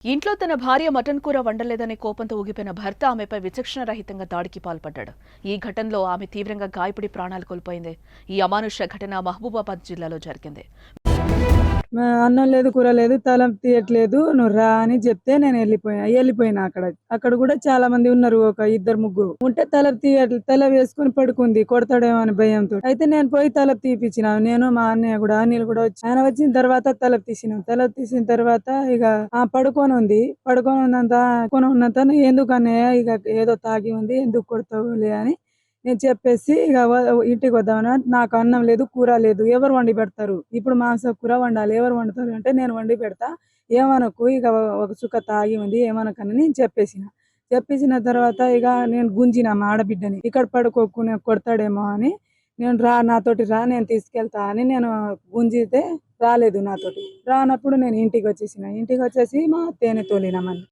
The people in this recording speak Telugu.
ఇంట్లో తన భార్య మటన్ కూర వండలేదనే కోపంతో ఊగిపోయిన భర్త ఆమెపై విచక్షణ రహితంగా దాడికి పాల్పడ్డాడు. ఈ ఘటనలో ఆమె తీవ్రంగా గాయపడి ప్రాణాలు కోల్పోయింది. ఈ అమానుష ఘటన మహబూబాబాద్ జిల్లాలో జరిగింది. అన్నం లేదు, కూర లేదు, తలం తీయట్లేదు, నువ్వు రా అని చెప్తే నేను వెళ్ళిపోయినా. అక్కడ కూడా చాలా మంది ఉన్నారు, ఒక ఇద్దరు ముగ్గురు ఉంటే తల వేసుకుని పడుకుంది, కొడతాడేమో అని భయంతో. అయితే నేను పోయి తలపు తీపిచ్చిన, నేను మా అన్నయ్య కూడా, అనిల్ కూడా వచ్చి. ఆయన వచ్చిన తర్వాత తలపు తీసిన తర్వాత ఇక పడుకొని ఉంది. పడుకొని ఉన్నంత ఎందుకు అన్నయ్య ఇక ఏదో తాగి ఉంది, ఎందుకు కొడతావులే అని నేను చెప్పేసి ఇక ఇంటికి వద్దామని. నాకు అన్నం లేదు, కూర లేదు, ఎవరు వండి పెడతారు? ఇప్పుడు మాంసం కూర వండాలి, ఎవరు వండుతారు అంటే నేను వండి పెడతా, ఏమనకు, ఇక ఒక చుక్క తాగి ఉంది, ఏమనకని నేను చెప్పేసిన తర్వాత ఇక నేను గుంజిన మా ఆడబిడ్డని, ఇక్కడ పడుకోకు కొడతాడేమో అని. నేను నాతోటి రా, నేను తీసుకెళ్తా అని నేను గుంజితే రాలేదు నాతోటి. రానప్పుడు నేను ఇంటికి వచ్చేసి మా అత్తయ్యని తోలినామని.